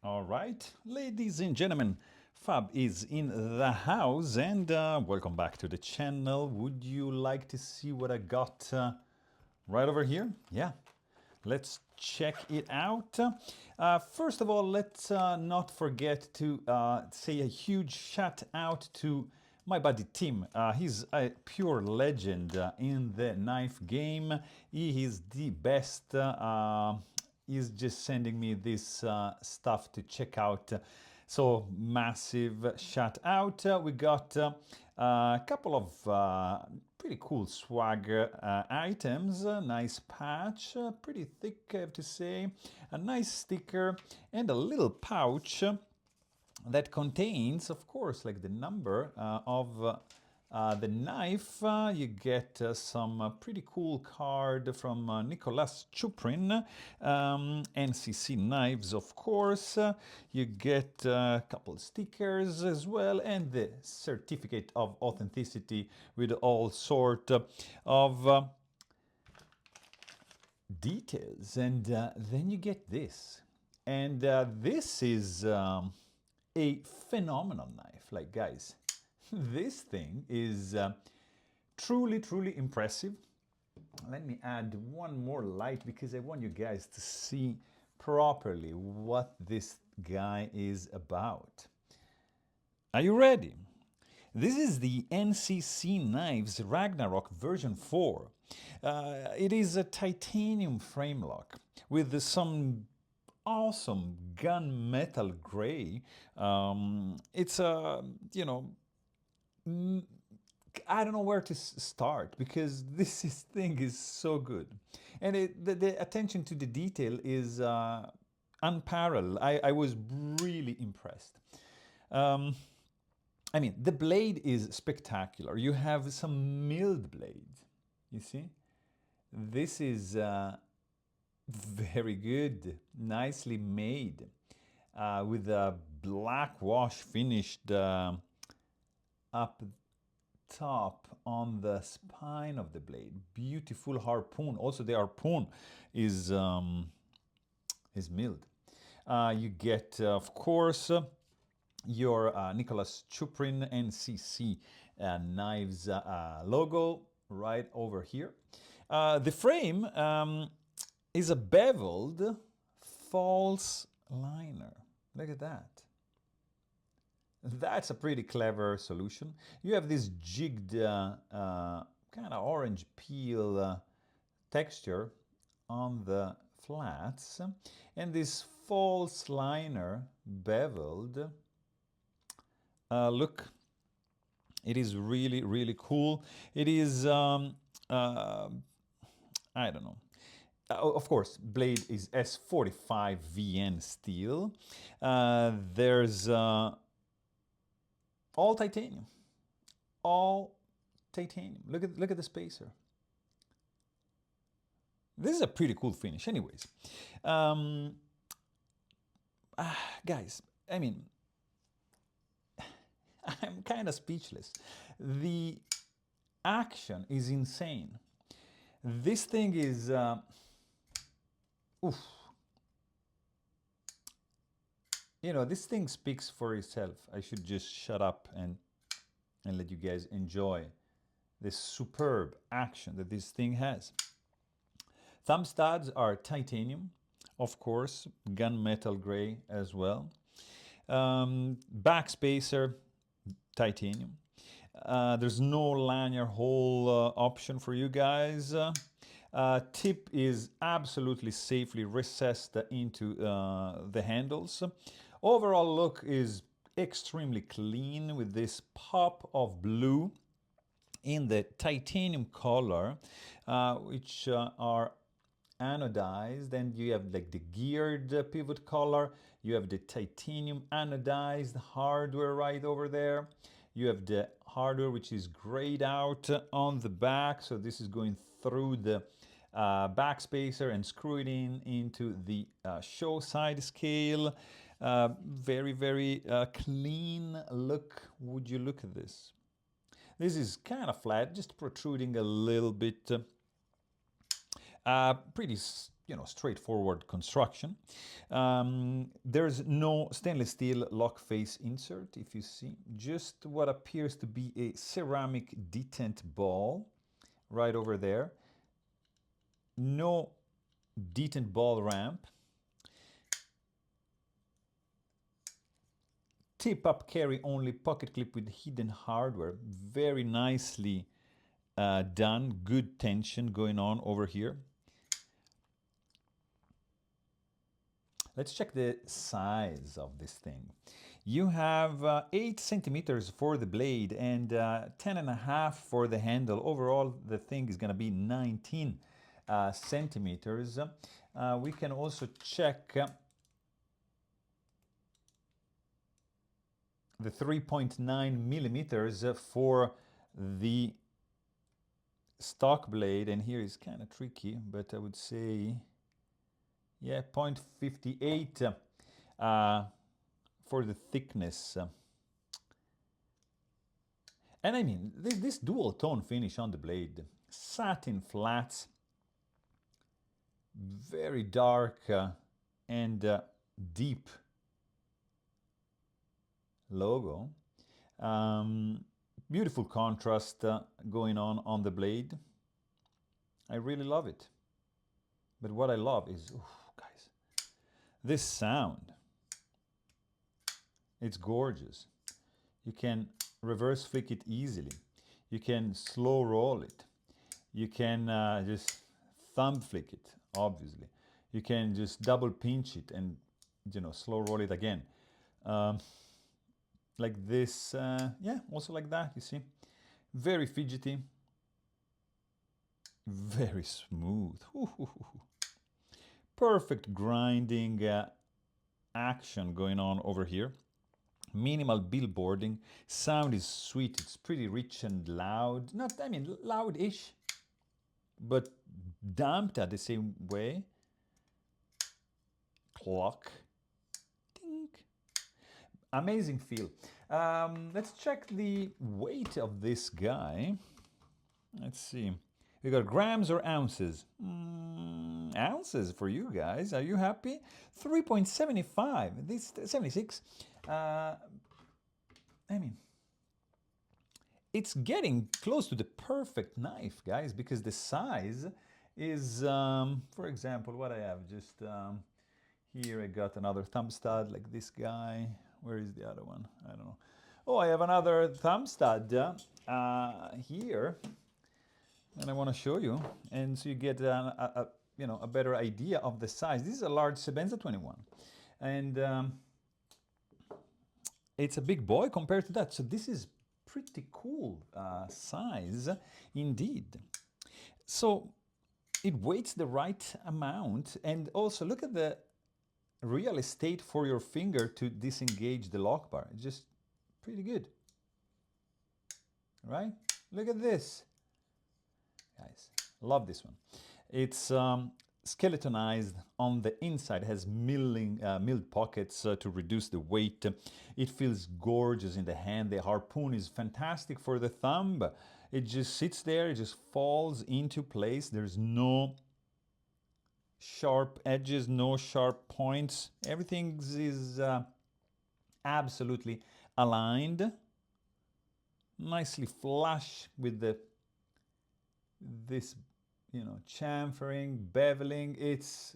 All right, ladies and gentlemen, Fab is in the house and welcome back to the channel. Would you like to see what I got right over here? Yeah, let's check it out. First of all, let's not forget to say a huge shout out to my buddy Tim. He's a pure legend in the knife game. He is the best. He's just sending me this stuff to check out. So massive shout out. We got a couple of pretty cool swag items. A nice patch, pretty thick, I have to say. A nice sticker and a little pouch that contains, of course, like the number of the knife. You get some pretty cool card from Nicolas Chuprin, NCC knives, of course. You get a couple stickers as well, and the certificate of authenticity with all sort of details. And then you get this. And this is a phenomenal knife. Like, guys, this thing is truly impressive. Let me add one more light because I want you guys to see properly what this guy is about. Are you ready? This is the NCC Knives Ragnarock version 4. It is a titanium frame lock with some awesome gunmetal gray. It's a, I don't know where to start because thing is so good, and the attention to the detail is unparalleled. I was really impressed. I mean, the blade is spectacular. You have some milled blades. You see, this is very good, nicely made, with a black wash finished up top on the spine of the blade. Beautiful harpoon. Also, the harpoon is milled. You get, of course, your Nicolas Chuprin NCC knives logo right over here. The frame is a beveled false liner. Look at that. That's a pretty clever solution. You have this jigged kind of orange peel texture on the flats, and this false liner beveled. Look, it is really cool. It is I don't know. Of course, blade is S45 VN steel. There's all titanium. All titanium. Look at the spacer. This is a pretty cool finish. Anyways, guys, I mean, I'm kind of speechless. The action is insane. This thing is, oof. You know, this thing speaks for itself. I should just shut up and let you guys enjoy this superb action that this thing has. Thumb studs are titanium, of course, gunmetal gray as well. Back spacer, titanium. There's no lanyard hole option for you guys. Tip is absolutely safely recessed into the handles. Overall look is extremely clean with this pop of blue in the titanium color, which are anodized, and you have like the geared pivot color. You have the titanium anodized hardware right over there. You have the hardware which is grayed out on the back, so this is going through the back spacer and screw it into the show side scale. Very clean look. Would you look at this? This is kind of flat, just protruding a little bit. Pretty straightforward construction. There's no stainless steel lock face insert, if you see, just what appears to be a ceramic detent ball right over there. No detent ball ramp. Tip-up carry only pocket clip with hidden hardware. Very nicely done. Good tension going on over here. Let's check the size of this thing. You have 8 centimeters for the blade and 10.5 for the handle. Overall, the thing is going to be 19 centimeters. We can also check the 3.9 millimeters for the stock blade, and here is kind of tricky, but I would say, yeah, 0.58 for the thickness. And I mean, this dual tone finish on the blade, satin flats, very dark and deep logo. Beautiful contrast going on the blade. I really love it. But what I love is, guys, this sound. It's gorgeous. You can reverse flick it easily. You can slow roll it. You can just thumb flick it, obviously. You can just double pinch it and, slow roll it again. Like this, yeah, also like that, you see. Very fidgety, very smooth. Perfect grinding action going on over here. Minimal billboarding. Sound is sweet. It's pretty rich and loud. Loud-ish, but damped at the same way. Clock. Ding. Amazing feel. Let's check the weight of this guy. Let's see. We got grams or ounces? Ounces for you guys. Are you happy? 3.75. This 76. It's getting close to the perfect knife, guys, because the size is, for example, what I have just here. I got another thumb stud like this guy. Where is the other one? I don't know. Oh, I have another thumb stud here, and I want to show you, and so you get a better idea of the size. This is a large Sebenza 21, and it's a big boy compared to that. So this is pretty cool size indeed. So it weighs the right amount, and also look at the real estate for your finger to disengage the lock bar. It's just pretty good, right? Look at this, guys. Love this one. It's skeletonized on the inside. It has milled pockets to reduce the weight. It feels gorgeous in the hand. The harpoon is fantastic for the thumb. It just sits there. It just falls into place. There's no sharp edges, no sharp points. Everything is absolutely aligned. Nicely flush with this chamfering, beveling. It's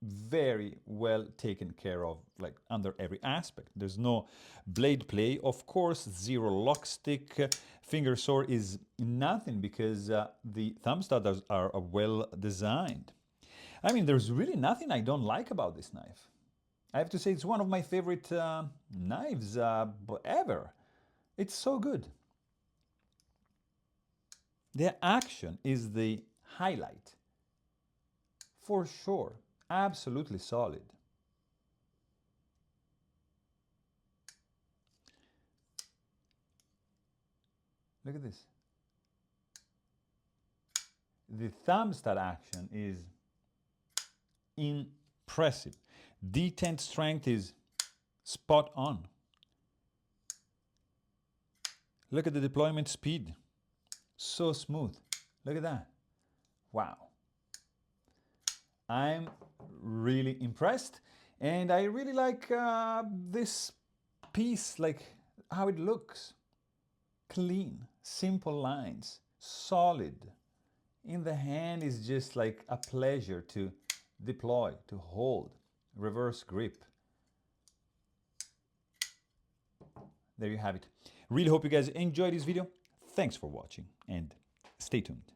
very well taken care of, like under every aspect. There's no blade play, of course, zero lock stick. Finger sore is nothing because the thumb studs are well designed. I mean, there's really nothing I don't like about this knife. I have to say it's one of my favorite knives ever. It's so good. The action is the highlight, for sure. Absolutely solid. Look at this. The thumb stud action is impressive. Detent strength is spot on. Look at the deployment speed. So smooth. Look at that. Wow. I'm really impressed, and I really like this piece, like how it looks. Clean, simple lines, solid. In the hand is just like a pleasure to deploy, to hold. Reverse grip. There you have it. Really hope you guys enjoyed this video. Thanks for watching and stay tuned.